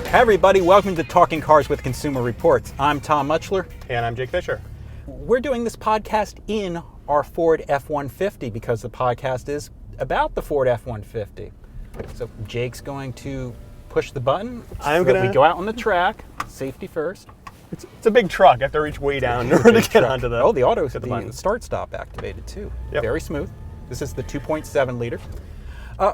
Hey everybody, welcome to Talking Cars with Consumer Reports. I'm Tom Muchler. And I'm Jake Fisher. We're doing this podcast in our Ford F-150 because the podcast is about the Ford F-150. So Jake's going to push the button so that we go out on the track, safety first. It's a big truck. I have to reach way down in order to get onto the Oh, the auto, button. start-stop activated too. Yep. Very smooth. This is the 2.7 liter.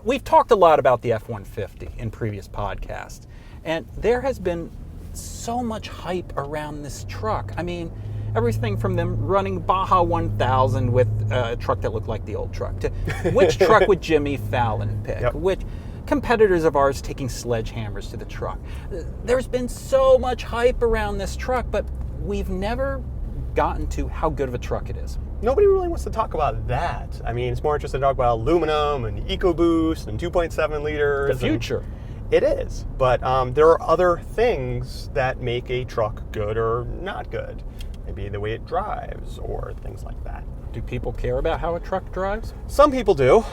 We've talked a lot about the F-150 in previous podcasts, and there has been so much hype around this truck. I mean, everything from them running Baja 1000 with a truck that looked like the old truck, to which truck would Jimmy Fallon pick, Yep. which competitors of ours taking sledgehammers to the truck. There's been so much hype around this truck, but we've never gotten to how good of a truck it is. Nobody really wants to talk about that. I mean, it's more interested to talk about aluminum and EcoBoost and 2.7 liters. The future. It is, but there are other things that make a truck good or not good. Maybe the way it drives or things like that. Do people care about how a truck drives? Some people do.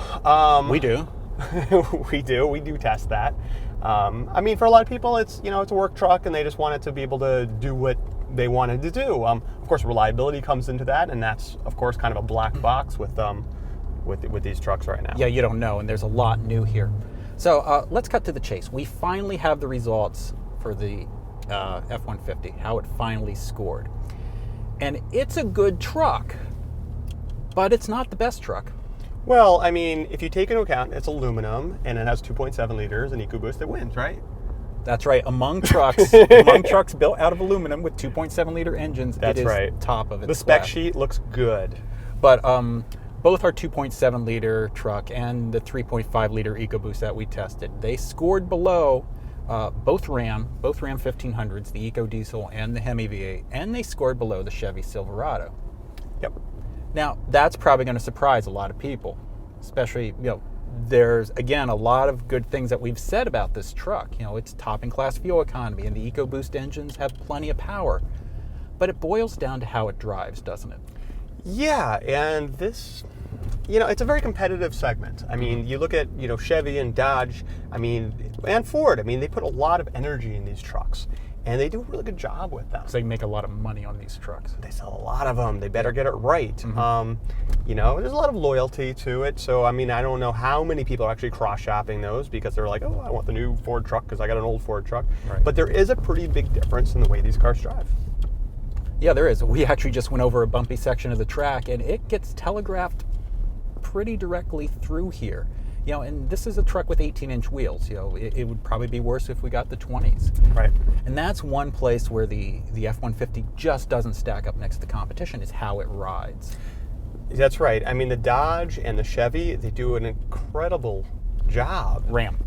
We do. We do test that. I mean, for a lot of people, it's a work truck, and they just want it to be able to do what they wanted to do. Of course, reliability comes into that, and that's of course kind of a black box with these trucks right now. Yeah, you don't know, and there's a lot new here. So let's cut to the chase. We finally have the results for the F-150, how it finally scored. And it's a good truck, but it's not the best truck. Well, I mean, if you take into account it's aluminum and it has 2.7 liters and EcoBoost, it wins, right? That's right. Among trucks built out of aluminum with 2.7 liter engines, That's it is right. top of its The spec class. sheet looks good. But both our 2.7 liter truck and the 3.5 liter EcoBoost that we tested, they scored below both Ram 1500s, the Eco Diesel and the Hemi V8, and they scored below the Chevy Silverado. Yep. Now, that's probably going to surprise a lot of people, especially, there's, again, a lot of good things that we've said about this truck. It's top-in-class fuel economy, and the EcoBoost engines have plenty of power. But it boils down to how it drives, doesn't it? Yeah, and this, it's a very competitive segment. I mean, you look at, Chevy and Dodge, and Ford, they put a lot of energy in these trucks. And they do a really good job with them. So they make a lot of money on these trucks. They sell a lot of them. They better get it right. Mm-hmm. There's a lot of loyalty to it. So, I don't know how many people are actually cross-shopping those because they're like, oh, I want the new Ford truck because I got an old Ford truck. Right. But there is a pretty big difference in the way these cars drive. Yeah, there is. We actually just went over a bumpy section of the track, and it gets telegraphed pretty directly through here. And this is a truck with 18-inch wheels. It would probably be worse if we got the 20s. Right. And that's one place where the F-150 just doesn't stack up next to competition, is how it rides. That's right. The Dodge and the Chevy, they do an incredible job. Ram.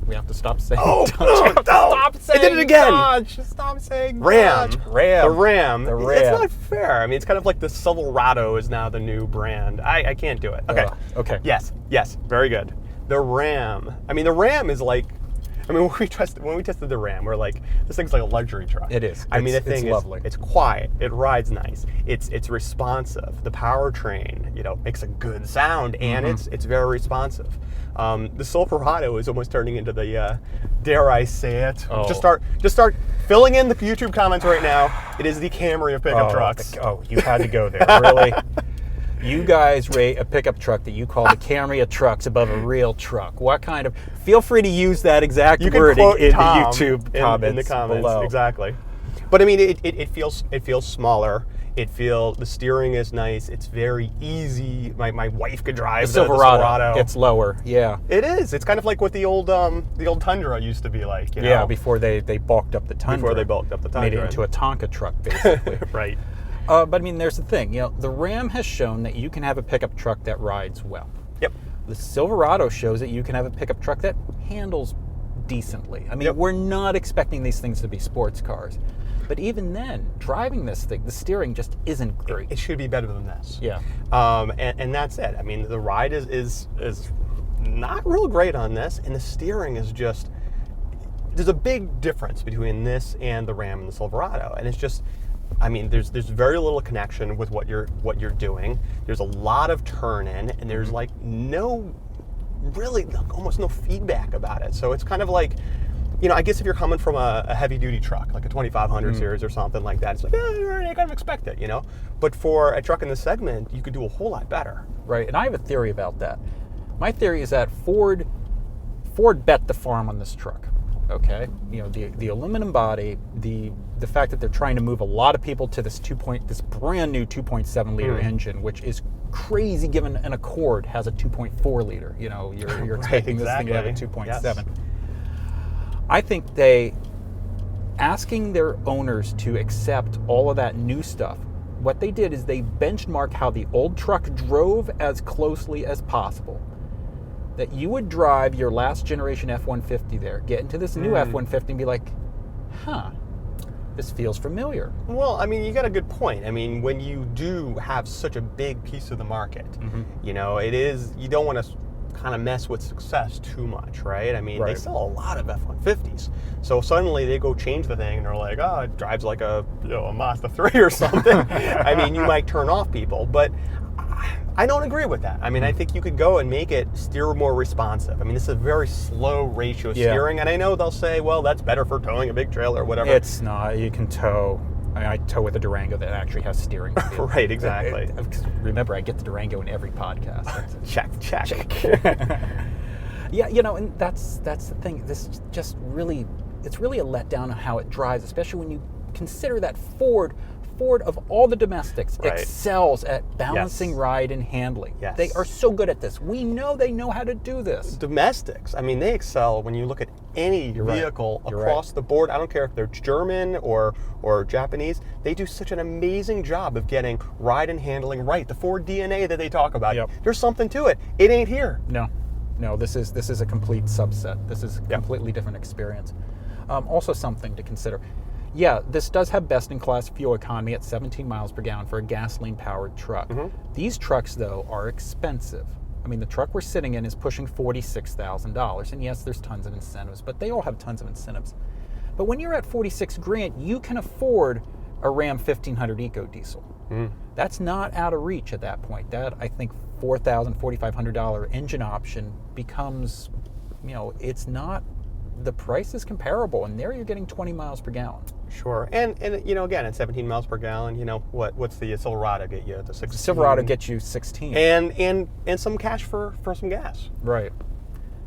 We have to stop saying Oh, Dodge. no. Stop saying I did it again. Dodge. Stop saying Ram. Dodge. The Ram. The Ram. It's not fair. It's kind of like the Silverado is now the new brand. I can't do it. Okay. Okay. Yes. Very good. The Ram. The Ram is like, when we tested the Ram, we're like, this thing's like a luxury truck. It is. The thing is lovely. It's quiet. It rides nice. It's responsive. The powertrain, makes a good sound, and it's very responsive. The Silverado is almost turning into the, dare I say it? Oh. Just start filling in the YouTube comments right now. It is the Camry of pickup trucks. You had to go there, really? You guys rate a pickup truck that you call the Camry of trucks above a real truck. What kind of? Feel free to use that exact wording in the YouTube comments in the comments below. Exactly. But it feels smaller. The steering is nice. It's very easy. My wife could drive The Silverado gets lower. Yeah. It is. It's kind of like what the old Tundra used to be like. Yeah, before they bulked up the Tundra. Made it into a Tonka truck, basically. Right. But there's the thing. The Ram has shown that you can have a pickup truck that rides well. Yep. The Silverado shows that you can have a pickup truck that handles decently. Yep. We're not expecting these things to be sports cars. But even then, driving this thing, the steering just isn't great. It should be better than this. Yeah. And that's it. The ride is not real great on this, and the steering is just, there's a big difference between this and the Ram and the Silverado, and it's just, there's very little connection with what you're doing. There's a lot of turn in, and there's like almost no feedback about it. So it's kind of like I guess if you're coming from a heavy-duty truck, like a 2500 series or something like that, it's like, you're kind of expect it, But for a truck in this segment, you could do a whole lot better. Right, and I have a theory about that. My theory is that Ford bet the farm on this truck. Okay, the aluminum body, the fact that they're trying to move a lot of people to this brand new 2.7 liter engine, which is crazy given an Accord has a 2.4 liter. You're expecting this thing to have a 2.7. Yes. I think asking their owners to accept all of that new stuff, what they did is they benchmarked how the old truck drove as closely as possible. That you would drive your last generation F-150 there, get into this new F-150 and be like, this feels familiar. Well, you got a good point. When you do have such a big piece of the market, it is, you don't want to kind of mess with success too much, right? They sell a lot of F-150s. So suddenly they go change the thing and they're like, it drives like a Mazda 3 or something. You might turn off people, but I don't agree with that. I think you could go and make it steer more responsive. This is a very slow ratio steering, and I know they'll say, well, that's better for towing a big trailer or whatever. It's not. You can tow. I tow with a Durango that actually has steering. Right, exactly. Remember, I get the Durango in every podcast. Check. Yeah, and that's the thing. This just really, it's really a letdown on how it drives, especially when you consider that Ford of all the domestics excels at balancing ride and handling. Yes. They are so good at this. We know they know how to do this. Domestics, they excel when you look at any vehicle across the board. I don't care if they're German or Japanese. They do such an amazing job of getting ride and handling right. The Ford DNA that they talk about, there's something to it. It ain't here. No, this is a complete subset. This is a completely different experience. Also something to consider. Yeah, this does have best-in-class fuel economy at 17 miles per gallon for a gasoline-powered truck. These trucks, though, are expensive. The truck we're sitting in is pushing $46,000, and yes, there's tons of incentives, but they all have tons of incentives. But when you're at $46,000, you can afford a Ram 1500 Eco Diesel. That's not out of reach at that point. That, I think, $4,000, $4,500 engine option becomes, it's not. The price is comparable, and there you're getting 20 miles per gallon. Sure, and again, at 17 miles per gallon, what's the Silverado get you? The 16? The Silverado gets you 16. And some cash for some gas. Right.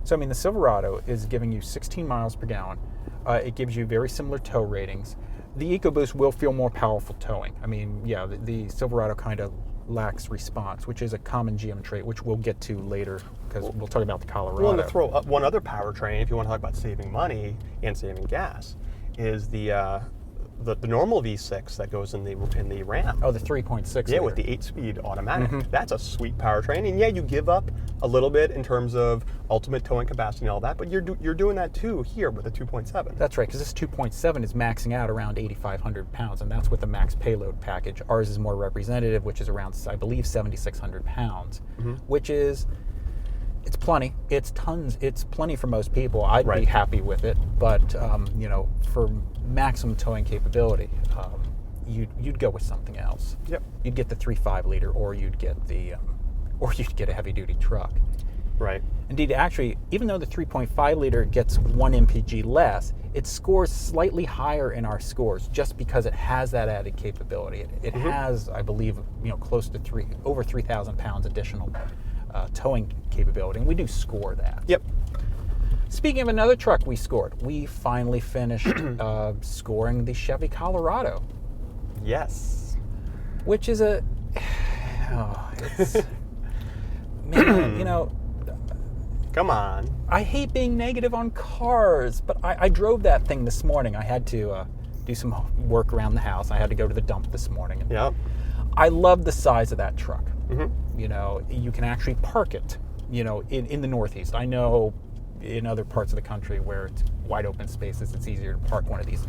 So the Silverado is giving you 16 miles per gallon. It gives you very similar tow ratings. The EcoBoost will feel more powerful towing. The Silverado kind of lacks response, which is a common GM trait, which we'll get to later because we'll talk about the Colorado. Well, to throw up one other powertrain, if you want to talk about saving money and saving gas, is the normal V6 that goes in the Ram. Oh, the 3.6. Yeah, with the 8-speed automatic. That's a sweet powertrain, and you give up a little bit in terms of ultimate towing capacity and all that, but you're doing that too here with the 2.7. That's right, because this 2.7 is maxing out around 8,500 pounds, and that's with the max payload package. Ours is more representative, which is around, I believe, 7,600 pounds, which is, it's plenty. It's tons. It's plenty for most people. I'd be happy with it, but for maximum towing capability, you'd go with something else. Yep. You'd get the 3.5 liter, or you'd get a heavy duty truck. Right. Indeed, actually, even though the 3.5 liter gets 1 mpg less, it scores slightly higher in our scores just because it has that added capability. It has, I believe, close to over 3,000 pounds additional towing capability, and we do score that. Yep. Speaking of another truck we scored, we finally finished scoring the Chevy Colorado. Yes. Which is it's man, come on. I hate being negative on cars, but I drove that thing this morning. I had to do some work around the house. I had to go to the dump this morning. Yep. I love the size of that truck. You can actually park it, in the Northeast. I know in other parts of the country where it's wide open spaces, it's easier to park one of these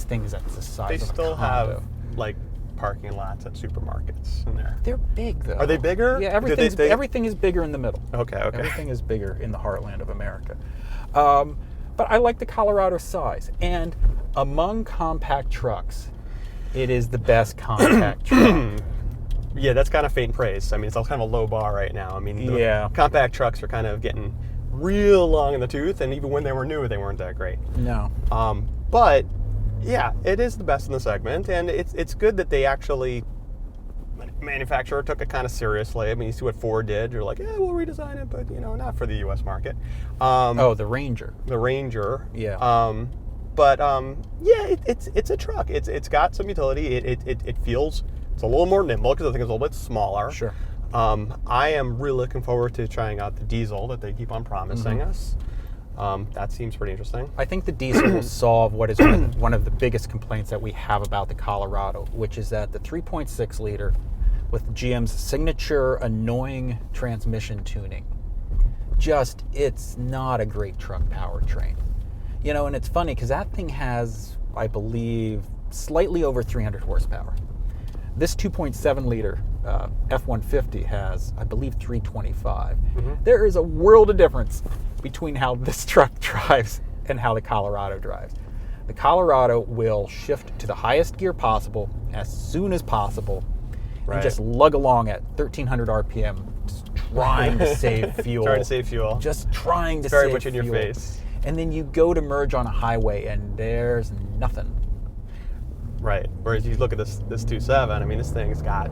things that's the size of a condo. They still have parking lots at supermarkets in there. They're big though. Are they bigger? Yeah, everything is bigger in the middle. Okay. Everything is bigger in the heartland of America. But I like the Colorado size, and among compact trucks, it is the best compact truck. Yeah, that's kind of faint praise. It's all kind of a low bar right now. Compact trucks are kind of getting real long in the tooth, and even when they were new, they weren't that great. No. But yeah, it is the best in the segment, and it's good that they actually, manufacturer took it kind of seriously. I mean, you see what Ford did. You're like, yeah, we'll redesign it, but not for the U.S. market. The Ranger. The Ranger. Yeah. Yeah, it's a truck. It's got some utility. It feels, it's a little more nimble because I think it's a little bit smaller. Sure. I am really looking forward to trying out the diesel that they keep on promising us. That seems pretty interesting. I think the diesel will solve what is one of the biggest complaints that we have about the Colorado, which is that the 3.6 liter with GM's signature annoying transmission tuning, it's not a great truck powertrain. And it's funny because that thing has, I believe, slightly over 300 horsepower. This 2.7 liter F-150 has, I believe, 325. There is a world of difference between how this truck drives and how the Colorado drives. The Colorado will shift to the highest gear possible as soon as possible and just lug along at 1,300 RPM, just trying to save fuel. Trying to save fuel. Just trying to save very much in fuel. your face. And then you go to merge on a highway and there's nothing. Right. Whereas you look at this 2.7, I mean, this thing's got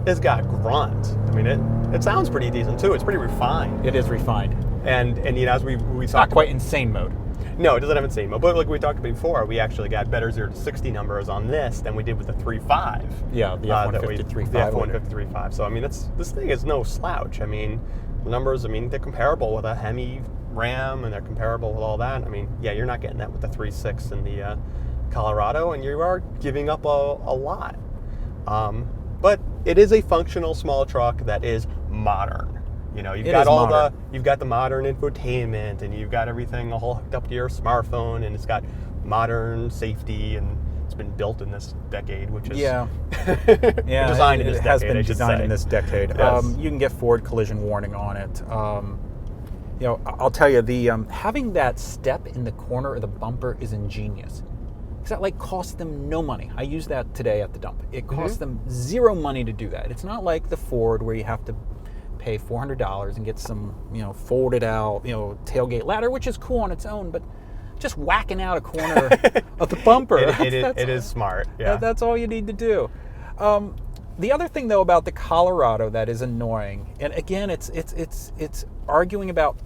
grunt. I mean, it sounds pretty decent too. It's pretty refined. It is refined. And as we It's talked not quite insane mode. No, it doesn't have insane mode. But like we talked about before, we actually got better 0 to 60 numbers on this than we did with the 3.5. Yeah, the F-150 3.5. The F-150 3.5. So I mean, this thing is no slouch. I mean, the numbers. I mean, they're comparable with a Hemi Ram, and they're comparable with all that. I mean, yeah, you're not getting that with the 3.6 and the Colorado, and you are giving up a lot. But it is a functional small truck that is modern. You've got the modern infotainment, and you've got everything all hooked up to your smartphone, and it's got modern safety, and it's been built in this decade, which is designed in this decade. It has been designed in this decade. Yes. You can get forward collision warning on it. I'll tell you, the having that step in the corner of the bumper is ingenious. Because that costs them no money. I used that today at the dump. It costs them zero money to do that. It's not like the Ford where you have to pay $400 and get some, folded out, tailgate ladder, which is cool on its own, but just whacking out a corner of the bumper. It is smart. Yeah. That's all you need to do. The other thing though about the Colorado that is annoying, and again, it's arguing about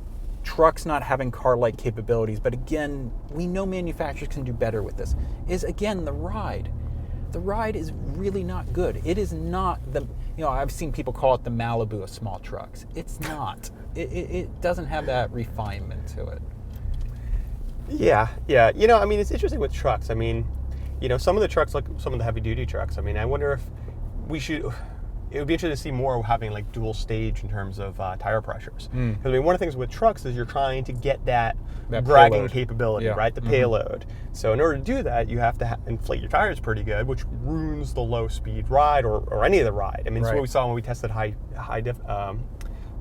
trucks not having car-like capabilities, but again, we know manufacturers can do better with this, is again the ride. The ride is really not good. It is not I've seen people call it the Malibu of small trucks. It's not. It doesn't have that refinement to it. Yeah. I mean, it's interesting with trucks. I mean, some of the trucks, like some of the heavy-duty trucks, I mean, I wonder if it would be interesting to see more having dual stage in terms of tire pressures. Because I mean, one of the things with trucks is you're trying to get that dragging payload capability, right? The payload. So in order to do that, you have to inflate your tires pretty good, which ruins the low-speed ride or any of the ride. I mean, it's what we saw when we tested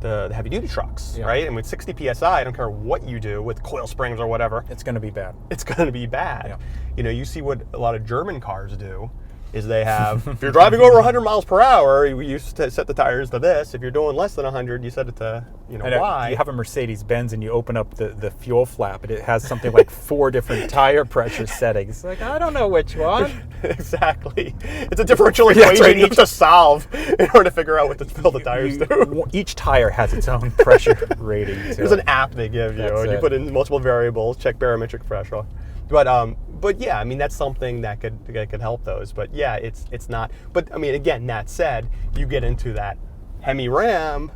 the heavy-duty trucks, right? And with 60 psi, I don't care what you do with coil springs or whatever, it's going to be bad. It's going to be bad. Yeah. You see what a lot of German cars do. Is they have, if you're driving over 100 miles per hour, you set the tires to this. If you're doing less than 100, you set it to, Y. You have a Mercedes-Benz and you open up the fuel flap and it has something like 4 different tire pressure settings. I don't know which one. Exactly. It's a differential equation you have to solve in order to figure out what to fill the tires to. Each tire has its own pressure rating. There's an app they give you, and you put in multiple variables, check barometric pressure. But yeah, I mean, that's something that could help those. But yeah, it's not. But I mean, again, that said, you get into that Hemi Ram,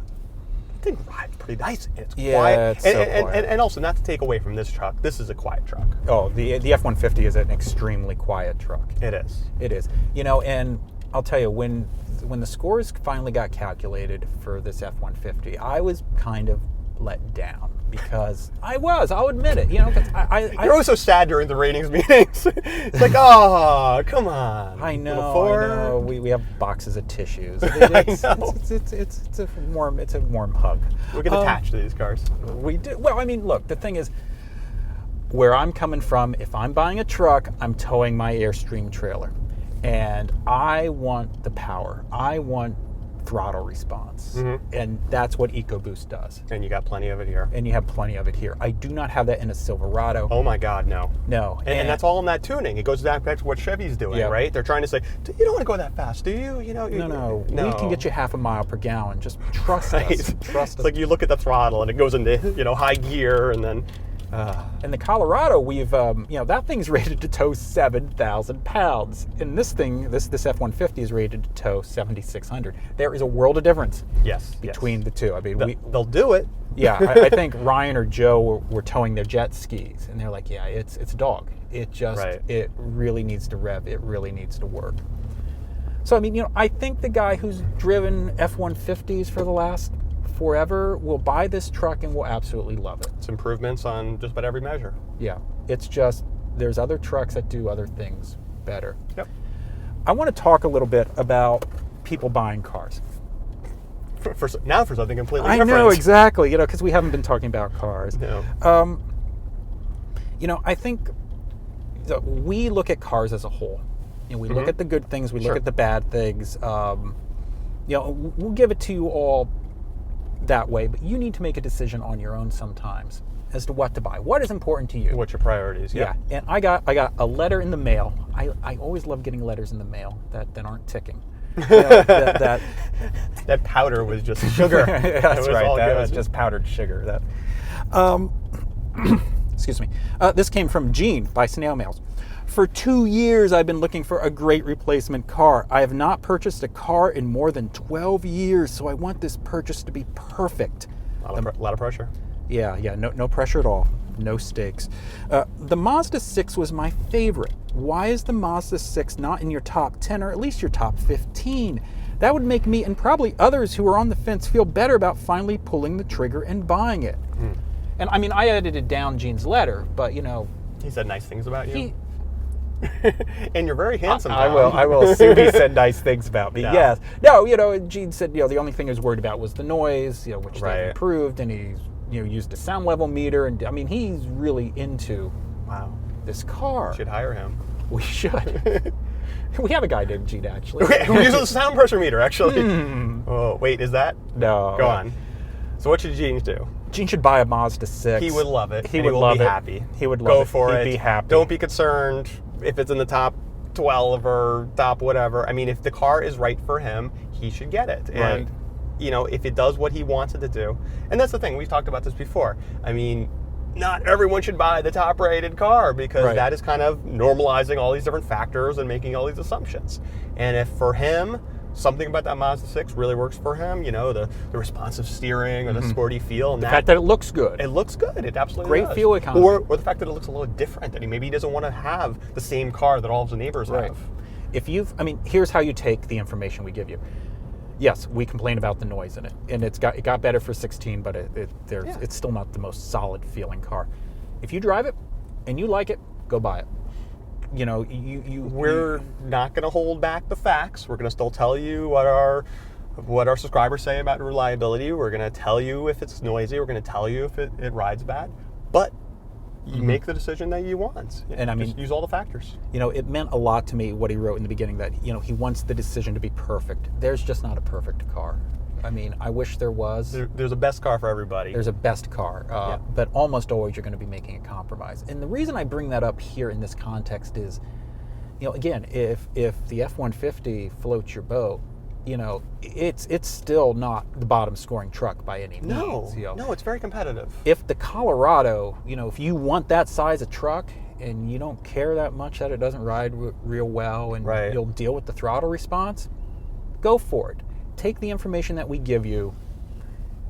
the thing rides pretty nice. And it's quiet. It's so quiet. And also, not to take away from this truck, this is a quiet truck. Oh, the F-150 is an extremely quiet truck. It is. It is. And I'll tell you, when the scores finally got calculated for this F-150, I was kind of let down. Because I'll admit it. You're always so sad during the ratings meetings. It's like, oh, come on. I know. We have boxes of tissues. It's a warm hug. We get attached to these cars. We do. Well, I mean, look. The thing is, where I'm coming from, if I'm buying a truck, I'm towing my Airstream trailer, and I want the power. I want throttle response. And that's what EcoBoost does. And you got plenty of it here. And you have plenty of it here. I do not have that in a Silverado. Oh my God, no. No. And that's all in that tuning. It goes back to what Chevy's doing, right? They're trying to say, you don't want to go that fast, do you? No. We can get you 0.5 mile per gallon. Just trust us. Trust us. It's like you look at the throttle and it goes into high gear, and then. In the Colorado, we've that thing's rated to tow 7,000 pounds. And this F-150 is rated to tow 7,600. There is a world of difference. Between the two. I mean, they'll do it. Yeah, I think Ryan or Joe were towing their jet skis, and they're like, yeah, it's a dog. It just it really needs to rev. It really needs to work. So I mean, I think the guy who's driven F-150s for the last forever will buy this truck and will absolutely love it. It's improvements on just about every measure. Yeah, it's just there's other trucks that do other things better. Yep. I want to talk a little bit about people buying cars. For something completely I different. know, exactly, because we haven't been talking about cars. No. I think that we look at cars as a whole. We look at the good things, we look at the bad things. We'll give it to you all that way, but you need to make a decision on your own sometimes as to what to buy. What is important to you? What's your priorities? Yeah. And I got a letter in the mail. I always love getting letters in the mail that aren't ticking. That powder was just sugar. That's right. That was just powdered sugar. Excuse me. This came from Gene by snail mails. For 2 years, I've been looking for a great replacement car. I have not purchased a car in more than 12 years, so I want this purchase to be perfect. A lot of pressure. Yeah, no pressure at all. No stakes. The Mazda 6 was my favorite. Why is the Mazda 6 not in your top 10 or at least your top 15? That would make me and probably others who are on the fence feel better about finally pulling the trigger and buying it. And I mean, I edited down Gene's letter, but He said nice things about you. And you're very handsome. I will assume he said nice things about me. No. Yes. No, Gene said, the only thing he was worried about was the noise, which they've improved, and he's, used a sound level meter, and I mean, he's really into this car. We should hire him. We should. We have a guy named Gene, actually. Who uses a sound pressure meter, actually. Oh, wait, is that? No. Go on. So what should Gene do? Gene should buy a Mazda 6. He would love it. He would love it. Be happy. He would love Go it. for it. He'd be happy. Don't be concerned if it's in the top 12 or top whatever. I mean, if the car is right for him, he should get it. Right. And, if it does what he wants it to do. And that's the thing. We've talked about this before. I mean, not everyone should buy the top-rated car because that is kind of normalizing all these different factors and making all these assumptions. And if for him, something about that Mazda 6 really works for him, the responsive steering or the sporty feel. And the fact that it looks good. It looks good. It absolutely Great does. fuel economy. Or the fact that it looks a little different. That maybe he doesn't want to have the same car that all of the neighbors have. Here's how you take the information we give you. Yes, we complain about the noise in it, and it got better for 16, but it's still not the most solid feeling car. If you drive it and you like it, go buy it. We're not going to hold back the facts. We're going to still tell you what our subscribers say about reliability. We're going to tell you if it's noisy. We're going to tell you if it rides bad. But you make the decision that you want. And I mean, just use all the factors. It meant a lot to me what he wrote in the beginning that, he wants the decision to be perfect. There's just not a perfect car. I mean, I wish there was. There's a best car for everybody. There's a best car. But almost always you're going to be making a compromise. And the reason I bring that up here in this context is, again, if the F-150 floats your boat, it's still not the bottom scoring truck by any means. No, it's very competitive. If the Colorado, if you want that size of truck and you don't care that much that it doesn't ride real well and you'll deal with the throttle response, go for it. Take the information that we give you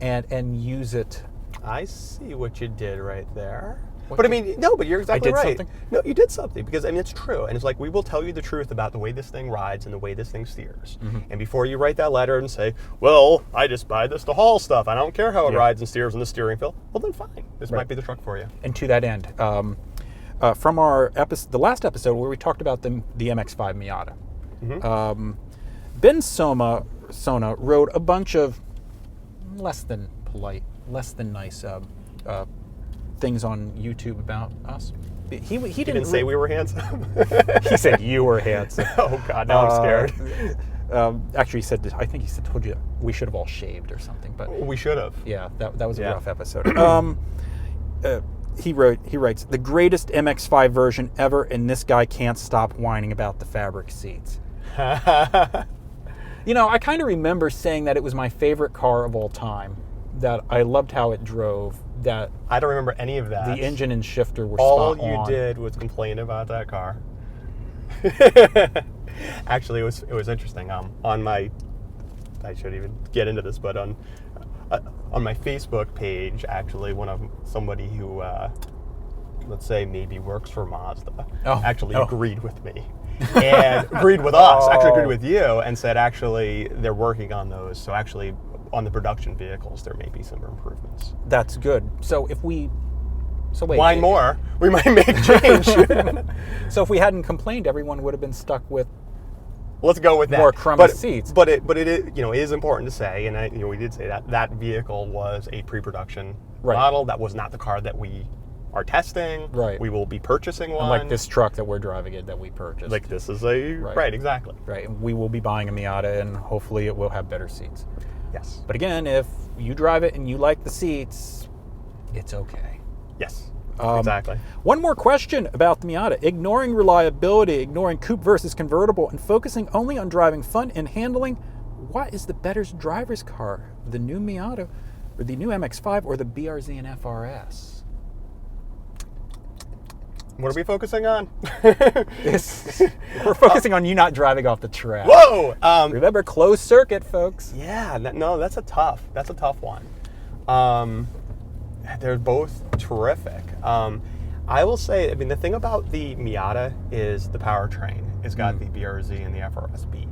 and use it. I see what you did right there. But I mean, no, but you're exactly right. Something? No, you did something because I mean it's true, and it's like we will tell you the truth about the way this thing rides and the way this thing steers. And before you write that letter and say, "Well, I just buy this to haul stuff. I don't care how it rides and steers and the steering feel," well then fine, this might be the truck for you. And to that end, from our the last episode where we talked about the MX-5 Miata, Ben Sona wrote a bunch of less than polite, less than nice things on YouTube about us. He didn't say we were handsome. He said you were handsome. Oh God, now I'm scared. Actually, he said, I think he said, told you we should have all shaved or something. But We should have. yeah, that was a rough episode. He writes, the greatest MX-5 version ever, and this guy can't stop whining about the fabric seats. You know, I kind of remember saying that it was my favorite car of all time, that I loved how it drove, that I don't remember any of that. the engine and shifter were All spot you on. did was complain about that car. Actually, it was interesting. On my, I shouldn't even get into this, but on my Facebook page, actually, somebody who, let's say, maybe works for Mazda, actually agreed with me. And agreed with us, actually agreed with you, and said actually they're working on those. So actually, on the production vehicles, there may be some improvements. That's good. So if we, wait, Whine more, we might make change. So if we hadn't complained, everyone would have been stuck with Let's go with that. more crummy seats. But it is, it is important to say, and we did say that vehicle was a pre-production model. That was not the car that we are testing. Right. We will be purchasing one. Like this truck that we're driving it that we purchased. Like this is right, exactly. Right. And we will be buying a Miata, and hopefully it will have better seats. Yes. But again, if you drive it and you like the seats, it's okay. Yes. Exactly. One more question about the Miata. Ignoring reliability, ignoring coupe versus convertible, and focusing only on driving fun and handling, what is the better driver's car? The new Miata, or the new MX-5, or the BRZ and FR-S? What are we focusing on? We're focusing on you not driving off the track. Whoa! Remember, closed circuit, folks. Yeah, that's a tough one. They're both terrific. I will say, the thing about the Miata is the powertrain. It's got the BRZ and the FR-S beat.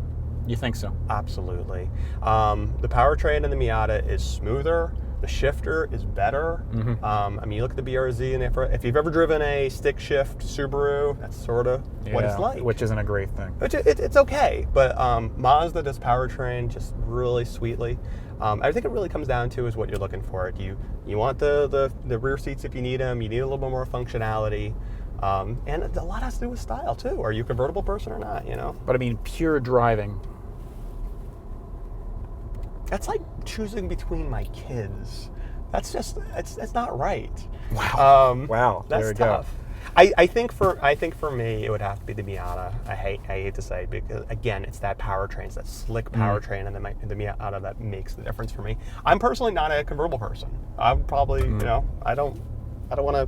You think so? Absolutely. The powertrain in the Miata is smoother. The shifter is better. You look at the BRZ and the FR-S. If you've ever driven a stick shift Subaru, that's sort of what it's like. Which isn't a great thing. It's okay, but Mazda does powertrain just really sweetly. I think it really comes down to is what you're looking for. You want the rear seats if you need them. You need a little bit more functionality. And a lot has to do with style, too. Are you a convertible person or not, But pure driving. That's like choosing between my kids. That's just, it's not right. Wow. Wow. That's there we tough. Go. I think for me, it would have to be the Miata. I hate to say, because again, it's that powertrain, it's that slick powertrain, and the Miata that makes the difference for me. I'm personally not a convertible person. I'm probably, I don't want to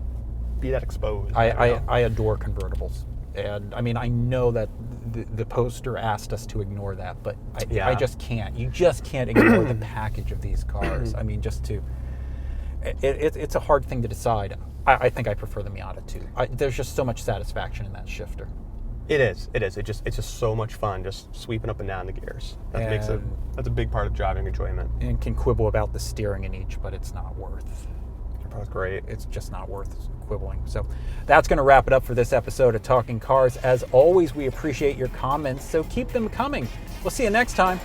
be that exposed. I adore convertibles, and I know that the poster asked us to ignore that, but I just can't. You just can't ignore the package of these cars. It's a hard thing to decide. I think I prefer the Miata too. There's just so much satisfaction in that shifter. It is. It's just so much fun, just sweeping up and down the gears. That's a big part of driving enjoyment. And can quibble about the steering in each, but it's not worth. That's great. It's just not worth quibbling. So that's going to wrap it up for this episode of Talking Cars. As always, we appreciate your comments, so keep them coming. We'll see you next time.